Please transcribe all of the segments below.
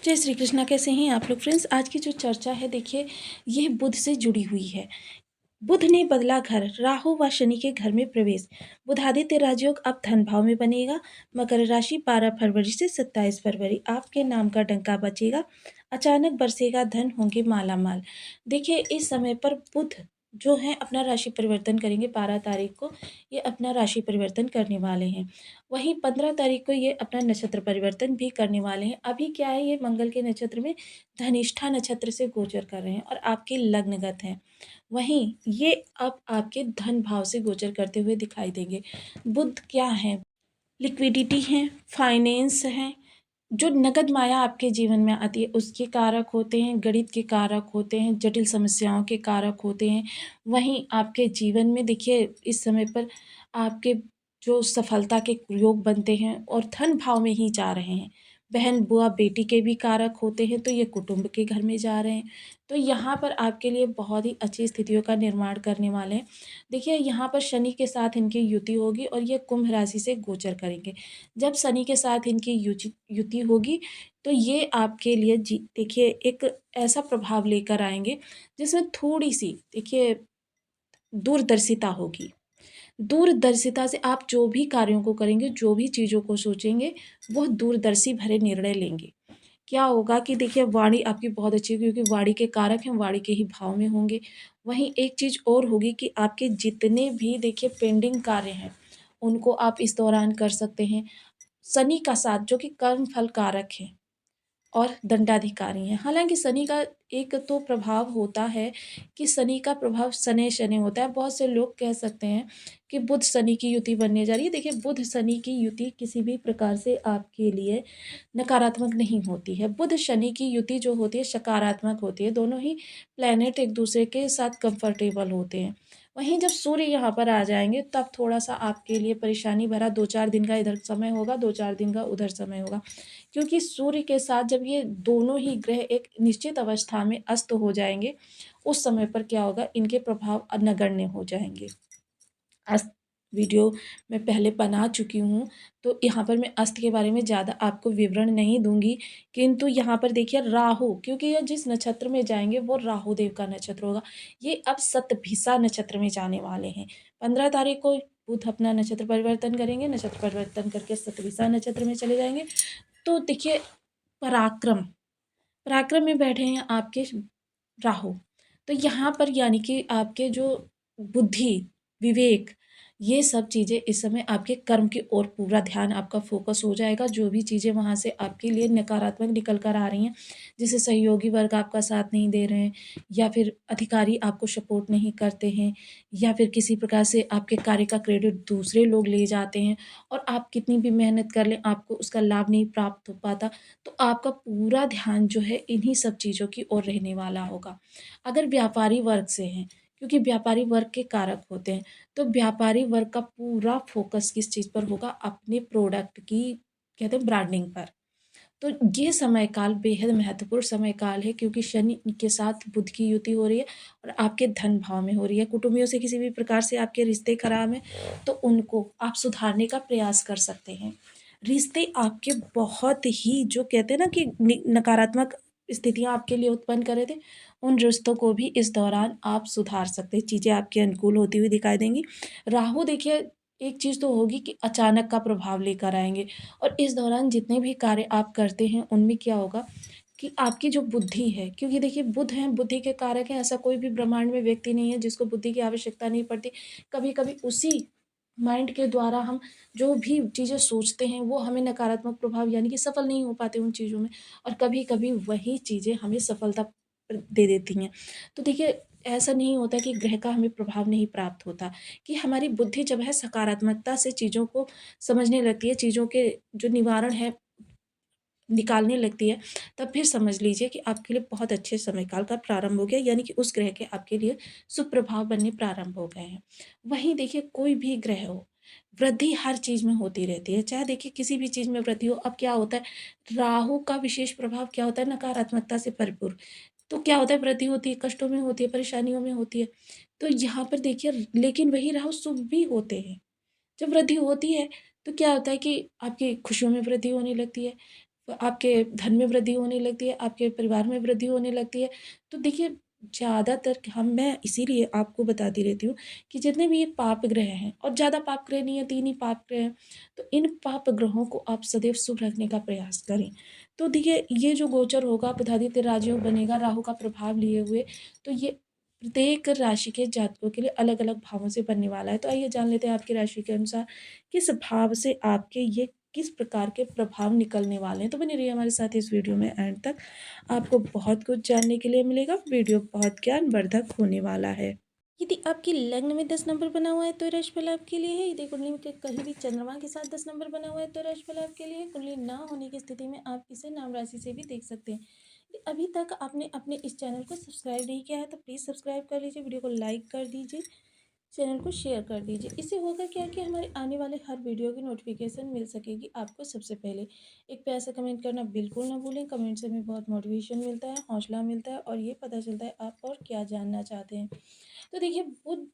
जय श्री कृष्णा। कैसे हैं आप लोग फ्रेंड्स? आज की जो चर्चा है देखिए, ये बुध से जुड़ी हुई है। बुध ने बदला घर, राहु व शनि के घर में प्रवेश। बुधादित्य राजयोग अब धन भाव में बनेगा। मकर राशि 12 फरवरी से 27 फरवरी आपके नाम का डंका बजेगा। अचानक बरसेगा धन, होंगे माला माल। देखिए, इस समय पर बुध जो है अपना राशि परिवर्तन करेंगे। 12 तारीख को ये अपना राशि परिवर्तन करने वाले हैं। वहीं 15 तारीख को ये अपना नक्षत्र परिवर्तन भी करने वाले हैं। अभी क्या है, ये मंगल के नक्षत्र में धनिष्ठा नक्षत्र से गोचर कर रहे हैं और आपके लग्नगत हैं। वहीं ये अब आपके धन भाव से गोचर करते हुए दिखाई देंगे। बुध क्या है? लिक्विडिटी है, फाइनेंस है, जो नगद माया आपके जीवन में आती है उसके कारक होते हैं, गणित के कारक होते हैं, जटिल समस्याओं के कारक होते हैं। वहीं आपके जीवन में देखिए, इस समय पर आपके जो सफलता के योग बनते हैं और धन भाव में ही जा रहे हैं। बहन बुआ बेटी के भी कारक होते हैं, तो ये कुटुंब के घर में जा रहे हैं। तो यहाँ पर आपके लिए बहुत ही अच्छी स्थितियों का निर्माण करने वाले हैं। देखिए, यहाँ पर शनि के साथ इनकी युति होगी और ये कुंभ राशि से गोचर करेंगे। जब शनि के साथ इनकी युति होगी तो ये आपके लिए देखिए एक ऐसा प्रभाव लेकर आएंगे जिसमें थोड़ी सी देखिए दूरदर्शिता होगी। दूरदर्शिता से आप जो भी कार्यों को करेंगे, जो भी चीज़ों को सोचेंगे, वो दूरदर्शी भरे निर्णय लेंगे। क्या होगा कि देखिए, वाणी आपकी बहुत अच्छी होगी क्योंकि वाणी के कारक हैं, वाणी के ही भाव में होंगे। वहीं एक चीज़ और होगी कि आपके जितने भी देखिए पेंडिंग कार्य हैं, उनको आप इस दौरान कर सकते हैं। शनि का साथ जो कि कर्म फल कारक है और दंडाधिकारी हैं। हालाँकि शनि का एक तो प्रभाव होता है कि शनि का प्रभाव शनैः-शनैः होता है। बहुत से लोग कह सकते हैं कि बुध शनि की युति बनने जा रही है। देखिए, बुध शनि की युति किसी भी प्रकार से आपके लिए नकारात्मक नहीं होती है। बुध शनि की युति जो होती है सकारात्मक होती है। दोनों ही प्लैनेट एक दूसरे के साथ कंफर्टेबल होते हैं। वहीं जब सूर्य यहाँ पर आ जाएँगे तब थोड़ा-सा आपके लिए परेशानी भरा 2-4 दिन का इधर समय होगा, 2-4 दिन का उधर समय होगा। क्योंकि सूर्य के साथ जब ये दोनों ही ग्रह एक निश्चित अवस्था में अस्त हो जाएँगे, उस समय पर क्या होगा, इनके प्रभाव नगण्य हो जाएँगे। अस्त वीडियो मैं पहले बना चुकी हूँ, तो यहाँ पर मैं अस्त के बारे में ज़्यादा आपको विवरण नहीं दूँगी, किंतु यहाँ पर देखिए राहु, क्योंकि ये जिस नक्षत्र में जाएँगे वो राहु देव का नक्षत्र होगा। ये अब शतभिषा नक्षत्र में जाने वाले हैं। 15 तारीख को बुध अपना नक्षत्र परिवर्तन करेंगे, नक्षत्र परिवर्तन करके शतभिषा नक्षत्र में चले जाएँगे। तो देखिए, पराक्रम, पराक्रम में बैठे हैं आपके राहु। तो यहाँ पर यानी कि आपके जो बुद्धि, विवेक, ये सब चीज़ें इस समय आपके कर्म की ओर पूरा ध्यान आपका फ़ोकस हो जाएगा। जो भी चीज़ें वहाँ से आपके लिए नकारात्मक निकल कर आ रही हैं, जैसे सहयोगी वर्ग आपका साथ नहीं दे रहे हैं या फिर अधिकारी आपको सपोर्ट नहीं करते हैं या फिर किसी प्रकार से आपके कार्य का क्रेडिट दूसरे लोग ले जाते हैं और आप कितनी भी मेहनत कर लें, आपको उसका लाभ नहीं प्राप्त हो पाता, तो आपका पूरा ध्यान जो है इन्हीं सब चीज़ों की ओर रहने वाला होगा। अगर व्यापारी वर्ग से हैं, क्योंकि व्यापारी वर्ग के कारक होते हैं, तो व्यापारी वर्ग का पूरा फ़ोकस किस चीज़ पर होगा? अपने प्रोडक्ट की कहते हैं ब्रांडिंग पर। तो ये समय काल बेहद महत्वपूर्ण समय काल है क्योंकि शनि के साथ बुध की युति हो रही है और आपके धन भाव में हो रही है। कुटुंबियों से किसी भी प्रकार से आपके रिश्ते खराब हैं, तो उनको आप सुधारने का प्रयास कर सकते हैं। रिश्ते आपके बहुत ही जो कहते हैं ना कि नकारात्मक स्थितियाँ आपके लिए उत्पन्न कर रहे थे, उन रिश्तों को भी इस दौरान आप सुधार सकते हैं। चीज़ें आपके अनुकूल होती हुई दिखाई देंगी। राहु देखिए, एक चीज़ तो होगी कि अचानक का प्रभाव लेकर आएँगे और इस दौरान जितने भी कार्य आप करते हैं उनमें क्या होगा कि आपकी जो बुद्धि है, क्योंकि देखिए बुध हैं, बुद्धि के कारक हैं। ऐसा कोई भी ब्रह्मांड में व्यक्ति नहीं है जिसको बुद्धि की आवश्यकता नहीं पड़ती। कभी-कभी उसी माइंड के द्वारा हम जो भी चीज़ें सोचते हैं वो हमें नकारात्मक प्रभाव यानी कि सफल नहीं हो पाते उन चीज़ों में और कभी-कभी वही चीज़ें हमें सफलता दे देती हैं। तो देखिए, ऐसा नहीं होता कि ग्रह का हमें प्रभाव नहीं प्राप्त होता, कि हमारी बुद्धि जब है सकारात्मकता से चीज़ों को समझने लगती है, चीज़ों के जो निवारण है निकालने लगती है, तब फिर समझ लीजिए कि आपके लिए बहुत अच्छे समय काल का प्रारंभ हो गया, यानी कि उस ग्रह के आपके लिए सुप्रभाव बनने प्रारंभ हो गए हैं। वहीं देखिए, कोई भी ग्रह हो, वृद्धि हर चीज़ में होती रहती है, चाहे देखिए किसी भी चीज़ में वृद्धि हो। अब क्या होता है, राहु का विशेष प्रभाव क्या होता है, नकारात्मकता से भरपूर। तो क्या होता है, वृद्धि होती है, कष्टों में होती है, परेशानियों में होती है। तो यहाँ पर देखिए, लेकिन वही राहु शुभ भी होते हैं। जब वृद्धि होती है, तो क्या होता है कि आपकी खुशियों में वृद्धि होने लगती है। आपके धन में वृद्धि होने लगती है, आपके परिवार में वृद्धि होने लगती है। तो देखिए ज़्यादातर हम मैं इसीलिए आपको बताती रहती हूँ कि जितने भी ये पाप ग्रह हैं और ज़्यादा पाप ग्रह नहीं है, 3 ही पाप ग्रह हैं, तो इन पाप ग्रहों को आप सदैव शुभ रखने का प्रयास करें। तो देखिए ये जो गोचर होगा बुधादित्य राजयोग बनेगा राहु का प्रभाव लिए हुए, तो ये प्रत्येक राशि के जातकों के लिए अलग-अलग भावों से बनने वाला है। तो आइए जान लेते हैं आपकी राशि के अनुसार किस भाव से आपके ये किस प्रकार के प्रभाव निकलने वाले हैं। तो बने रहिए हमारे साथ इस वीडियो में एंड तक, आपको बहुत कुछ जानने के लिए मिलेगा। वीडियो बहुत ज्ञानवर्धक होने वाला है। यदि आपकी लग्न में 10 नंबर बना हुआ है तो राशिफल आपके लिए है। यदि कुंडली में कहीं भी चंद्रमा के साथ 10 नंबर बना हुआ है तो राशिफल आपके लिए है। कुंडली ना होने की स्थिति में आप इसे नाम राशि से भी देख सकते हैं। यदि अभी तक आपने अपने इस चैनल को सब्सक्राइब नहीं किया है तो प्लीज़ सब्सक्राइब कर लीजिए, वीडियो को लाइक कर दीजिए, चैनल को शेयर कर दीजिए। इससे होगा क्या कि हमारे आने वाले हर वीडियो की नोटिफिकेशन मिल सकेगी आपको सबसे पहले। एक प्यार से कमेंट करना बिल्कुल ना भूलें। कमेंट से हमें बहुत मोटिवेशन मिलता है, हौसला मिलता है और ये पता चलता है आप और क्या जानना चाहते हैं। तो देखिए बुध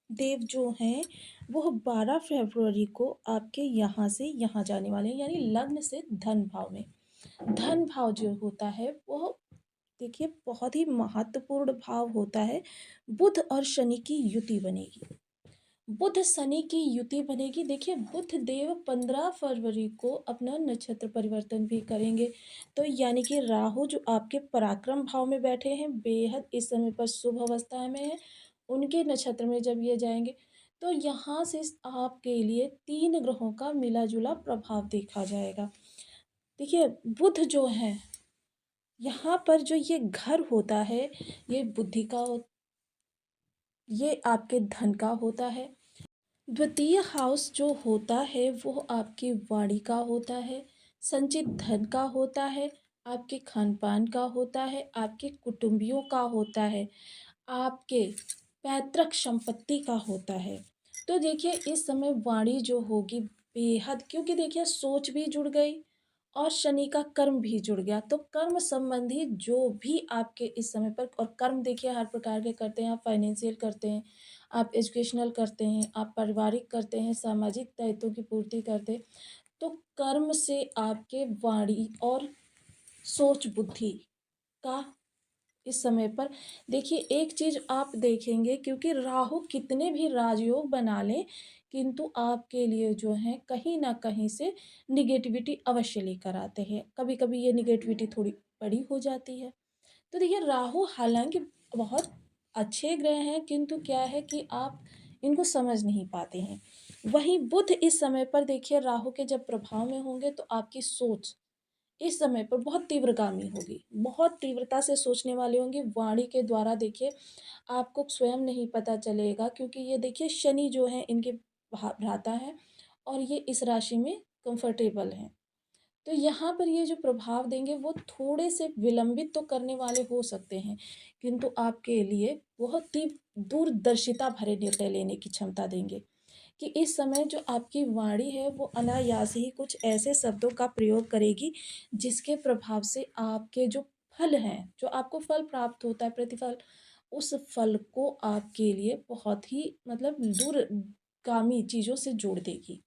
देव जो हैं वो 12 फरवरी को आपके यहाँ से यहाँ जाने वाले हैं, यानी लग्न से धन भाव में। धन भाव जो होता है वो देखिए बहुत ही महत्वपूर्ण भाव होता है। बुध और शनि की युति बनेगी। बुध शनि की युति बनेगी। देखिए बुध देव 15 फरवरी को अपना नक्षत्र परिवर्तन भी करेंगे। तो यानी कि राहु जो आपके पराक्रम भाव में बैठे हैं बेहद इस समय पर शुभ अवस्था में है, उनके नक्षत्र में जब ये जाएंगे तो यहाँ से आपके लिए 3 ग्रहों का मिला जुला प्रभाव देखा जाएगा। देखिए बुध जो है यहाँ पर जो ये घर होता है ये बुद्धि का ये आपके धन का होता है। द्वितीय हाउस जो होता है वो आपकी वाणी का होता है, संचित धन का होता है, आपके खान-पान का होता है, आपके कुटुंबियों का होता है, आपके पैतृक संपत्ति का होता है। तो देखिए इस समय वाणी जो होगी बेहद, क्योंकि देखिए सोच भी जुड़ गई और शनि का कर्म भी जुड़ गया। तो कर्म संबंधी जो भी आपके इस समय पर, और कर्म देखिए हर प्रकार के करते हैं, आप फाइनेंशियल करते हैं, आप एजुकेशनल करते हैं, आप पारिवारिक करते हैं, सामाजिक दायित्वों की पूर्ति करते हैं। तो कर्म से आपके वाणी और सोच बुद्धि का इस समय पर देखिए एक चीज़ आप देखेंगे, क्योंकि राहु कितने भी राजयोग बना लें किंतु आपके लिए जो है कहीं न कहीं से निगेटिविटी अवश्य लेकर आते हैं। कभी-कभी ये निगेटिविटी थोड़ी बड़ी हो जाती है। तो देखिए राहु हालाँकि बहुत अच्छे ग्रह हैं किंतु क्या है कि आप इनको समझ नहीं पाते हैं। वहीं बुध इस समय पर देखिए राहु के जब प्रभाव में होंगे तो आपकी सोच इस समय पर बहुत तीव्रगामी होगी, बहुत तीव्रता से सोचने वाले होंगे। वाणी के द्वारा देखिए आपको स्वयं नहीं पता चलेगा, क्योंकि ये देखिए शनि जो है इनके भ्राता है और ये इस राशि में कंफर्टेबल हैं। तो यहाँ पर ये जो प्रभाव देंगे वो थोड़े से विलंबित तो करने वाले हो सकते हैं, किंतु आपके लिए बहुत ही दूरदर्शिता भरे निर्णय लेने की क्षमता देंगे। कि इस समय जो आपकी वाणी है वो अनायास ही कुछ ऐसे शब्दों का प्रयोग करेगी जिसके प्रभाव से आपके जो फल हैं, जो आपको फल प्राप्त होता है प्रतिफल, उस फल को आपके लिए बहुत ही मतलब दूरगामी चीज़ों से जोड़ देगी।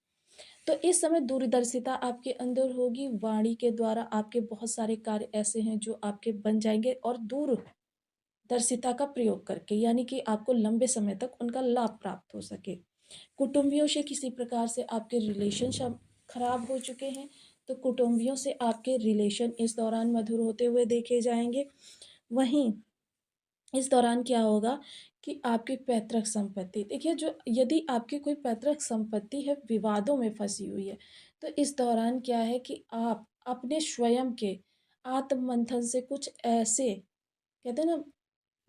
तो इस समय दूरदर्शिता आपके अंदर होगी। वाणी के द्वारा आपके बहुत सारे कार्य ऐसे हैं जो आपके बन जाएँगे और दूरदर्शिता का प्रयोग करके, यानी कि आपको लंबे समय तक उनका लाभ प्राप्त हो सके। कुटुंबियों से किसी प्रकार से आपके रिलेशनशिप खराब हो चुके हैं, तो कुटुंबियों से आपके रिलेशन इस दौरान मधुर होते हुए देखे जाएँगे। वहीं इस दौरान क्या होगा कि आपकी पैतृक संपत्ति देखिए, जो यदि आपकी कोई पैतृक संपत्ति है विवादों में फंसी हुई है, तो इस दौरान क्या है कि आप अपने स्वयं के आत्ममंथन से कुछ ऐसे कहते हैं ना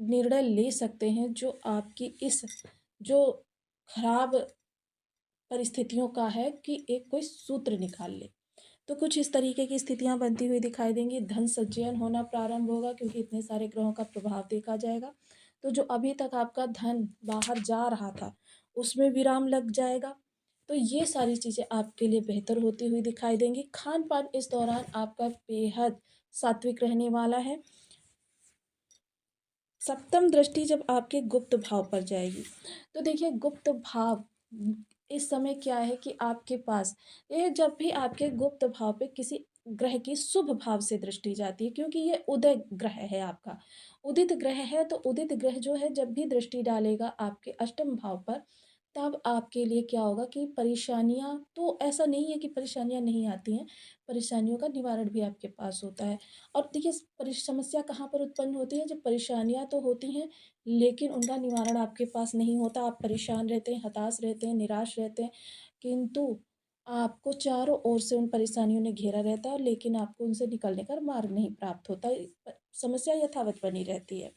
निर्णय ले सकते हैं जो आपकी इस जो खराब परिस्थितियों का है कि एक कोई सूत्र निकाल ले। तो कुछ इस तरीके की स्थितियाँ बनती हुई दिखाई देंगी। धन सञ्चयन होना प्रारंभ होगा क्योंकि इतने सारे ग्रहों का प्रभाव देखा जाएगा। तो जो अभी तक आपका धन बाहर जा रहा था, उसमें विराम लग जाएगा। तो ये सारी चीज़ें आपके लिए बेहतर होती हुई दिखाई देंगी। खान-पान इस दौरान आपका बेहद सात्विक रहने वाला है। सप्तम दृष्टि जब आपके गुप्त भाव पर जाएगी, तो देखिए गुप्त भाव इस समय क्या है कि आपके पास ये जब भी आपके गुप्त भाव पे किसी ग्रह की शुभ भाव से दृष्टि जाती है, क्योंकि ये उदय ग्रह है आपका। उदित ग्रह है, तो उदित ग्रह जो है जब भी दृष्टि डालेगा आपके अष्टम भाव पर, तब आपके लिए क्या होगा कि परेशानियाँ, तो ऐसा नहीं है कि परेशानियाँ नहीं आती हैं, परेशानियों का निवारण भी आपके पास होता है। और देखिए समस्या कहाँ पर उत्पन्न होती है, जब परेशानियाँ तो होती हैं, लेकिन उनका निवारण आपके पास नहीं होता। आप परेशान रहते हैं, हताश रहते हैं, निराश रहते हैं, किंतु आपको चारों ओर से उन परेशानियों ने घेरा रहता है, लेकिन आपको उनसे निकलने का मार्ग नहीं प्राप्त होता। समस्या यथावत बनी रहती है।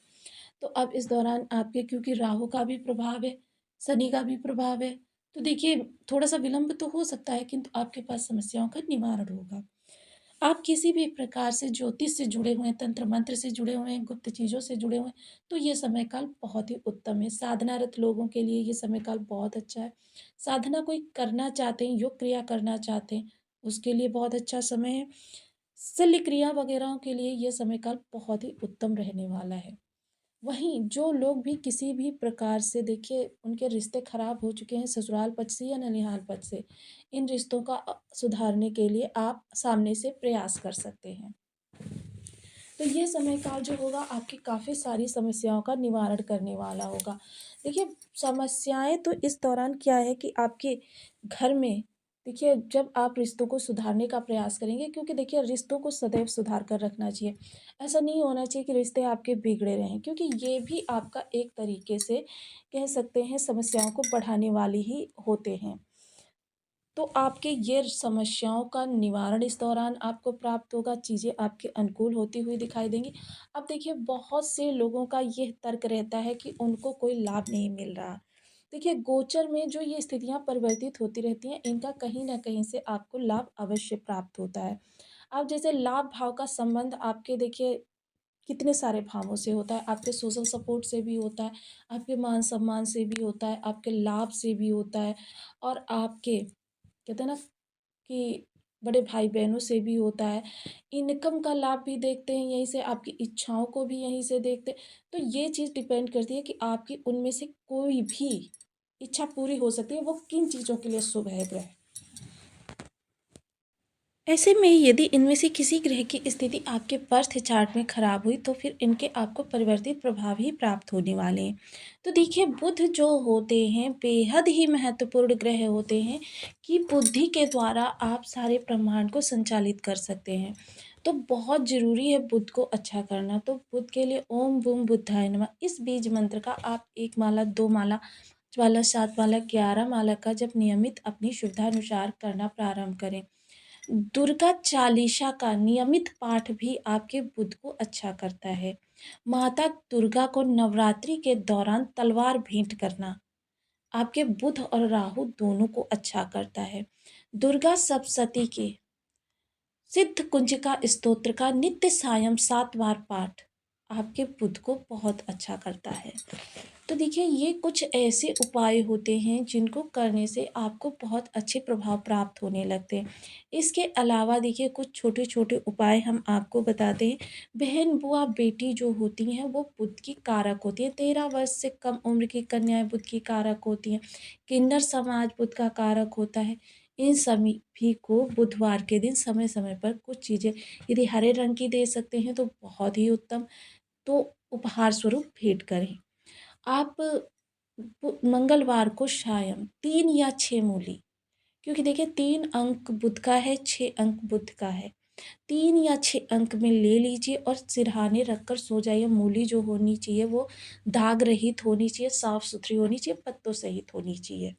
तो अब इस दौरान आपके, क्योंकि राहु का भी प्रभाव है, शनि का भी प्रभाव है, तो देखिए थोड़ा-सा विलंब तो हो सकता है, किंतु आपके पास समस्याओं का निवारण होगा। आप किसी भी प्रकार से ज्योतिष से जुड़े हुए हैं, तंत्र मंत्र से जुड़े हुए हैं, गुप्त चीज़ों से जुड़े हुए हैं, तो ये समय काल बहुत ही उत्तम है। साधनारत लोगों के लिए ये समय काल बहुत अच्छा है। साधना कोई करना चाहते हैं, योग क्रिया करना चाहते हैं, उसके लिए बहुत अच्छा समय है। शल्य क्रिया वगैरह के लिए ये समय काल बहुत ही उत्तम रहने वाला है। वहीं जो लोग भी किसी भी प्रकार से, देखिए उनके रिश्ते खराब हो चुके हैं ससुराल पक्ष से या ननिहाल पक्ष से, इन रिश्तों का सुधारने के लिए आप सामने से प्रयास कर सकते हैं। तो ये समय काल जो होगा आपकी काफ़ी सारी समस्याओं का निवारण करने वाला होगा। देखिए समस्याएँ तो इस दौरान क्या है कि आपके घर में, देखिए जब आप रिश्तों को सुधारने का प्रयास करेंगे, क्योंकि देखिए रिश्तों को सदैव सुधार कर रखना चाहिए। ऐसा नहीं होना चाहिए कि रिश्ते आपके बिगड़े रहें, क्योंकि ये भी आपका एक तरीके से कह सकते हैं समस्याओं को बढ़ाने वाले ही होते हैं। तो आपके ये समस्याओं का निवारण इस दौरान आपको प्राप्त होगा, चीज़ें आपके अनुकूल होती हुई दिखाई देंगी। अब देखिए बहुत से लोगों का ये तर्क रहता है कि उनको कोई लाभ नहीं मिल रहा। देखिए गोचर में जो ये स्थितियाँ परिवर्तित होती रहती हैं, इनका कहीं न कहीं से आपको लाभ अवश्य प्राप्त होता है। अब जैसे लाभ भाव का संबंध आपके, देखिए कितने सारे भावों से होता है, आपके सोशल सपोर्ट से भी होता है, आपके मान-सम्मान से भी होता है, आपके लाभ से भी होता है, और आपके कहते हैं ना कि बड़े भाई-बहनों से भी होता है। इनकम का लाभ भी देखते हैं यहीं से, आपकी इच्छाओं को भी यहीं से देखते हैं। तो ये चीज़ डिपेंड करती है कि आपकी उनमें से कोई भी इच्छा पूरी हो सकती है, वो किन चीज़ों के लिए शुभ है ग्रह। ऐसे में यदि इनमें से किसी ग्रह की स्थिति आपके बर्थ चार्ट में खराब हुई, तो फिर इनके आपको परिवर्तित प्रभाव ही प्राप्त होने वाले हैं। तो देखिए बुध जो होते हैं बेहद ही महत्वपूर्ण ग्रह होते हैं, कि बुद्धि के द्वारा आप सारे ब्रह्मांड को संचालित कर सकते हैं। तो बहुत ज़रूरी है बुध को अच्छा करना। तो बुध के लिए ओम बूम बुद्धाय नमः इस बीज मंत्र का आप 1 माला, 2 माला, 5 माला, 7 माला, 11 माला का जब नियमित अपनी सुविधानुसार करना प्रारंभ करें। दुर्गा चालीसा का नियमित पाठ भी आपके बुध को अच्छा करता है। माता दुर्गा को नवरात्रि के दौरान तलवार भेंट करना आपके बुध और राहु दोनों को अच्छा करता है। दुर्गा सप्तशती के सिद्ध कुंजिका स्तोत्र का नित्य सायं 7 बार पाठ आपके बुध को बहुत अच्छा करता है। तो देखिए ये कुछ ऐसे उपाय होते हैं जिनको करने से आपको बहुत अच्छे प्रभाव प्राप्त होने लगते हैं। इसके अलावा देखिए कुछ छोटे-छोटे उपाय हम आपको बताते हैं। बहन, बुआ, बेटी जो होती हैं वो बुध की कारक होती हैं। 13 वर्ष से कम उम्र की कन्याएँ बुध की कारक होती हैं। किन्नर समाज बुध का कारक होता है। इन सभी को बुधवार के दिन समय-समय पर कुछ चीज़ें यदि हरे रंग की दे सकते हैं तो बहुत ही उत्तम, तो उपहार स्वरूप भेंट करें। आप मंगलवार को शायं 3 या 6 मूली, क्योंकि देखिए 3 अंक बुध का है, 6 अंक बुध का है। 3 या 6 अंक में ले लीजिए और सिरहाने रखकर सो जाइए। मूली जो होनी चाहिए वो दाग रहित होनी चाहिए, साफ-सुथरी होनी चाहिए, पत्तों सहित होनी चाहिए।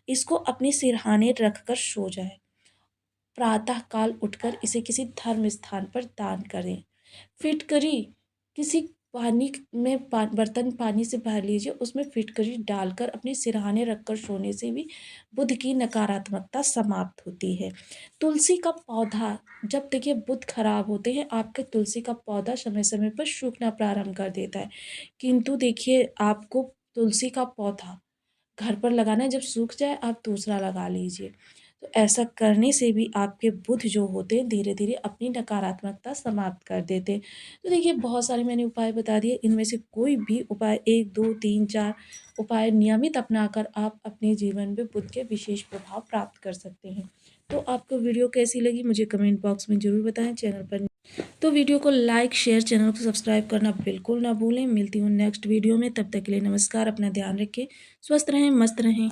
इसको अपने सिरहाने रखकर सो जाएँ। प्रातः काल उठकर इसे किसी धर्म स्थान पर दान करें। फिटकरी किसी पानी में बर्तन पानी से भर लीजिए, उसमें फिटकरी डालकर अपने सिरहाने रखकर सोने से भी बुध की नकारात्मकता समाप्त होती है। तुलसी का पौधा, जब देखिए बुध खराब होते हैं आपके तुलसी का पौधा समय-समय पर सूखना प्रारंभ कर देता है। किंतु देखिए आपको तुलसी का पौधा घर पर लगाना है, जब सूख जाए आप दूसरा लगा लीजिए। तो ऐसा करने से भी आपके बुध जो होते हैं धीरे-धीरे अपनी नकारात्मकता समाप्त कर देते हैं। तो देखिए बहुत सारे मैंने उपाय बता दिए, इनमें से कोई भी उपाय 1, 2, 3, 4 उपाय नियमित अपनाकर आप अपने जीवन में बुध के विशेष प्रभाव प्राप्त कर सकते हैं। तो आपको वीडियो कैसी लगी मुझे कमेंट बॉक्स में ज़रूर बताएं। चैनल पर तो वीडियो को लाइक शेयर, चैनल को सब्सक्राइब करना बिल्कुल ना भूलें। मिलती हूँ नेक्स्ट वीडियो में, तब तक के लिए नमस्कार। अपना ध्यान रखें, स्वस्थ रहें, मस्त रहें।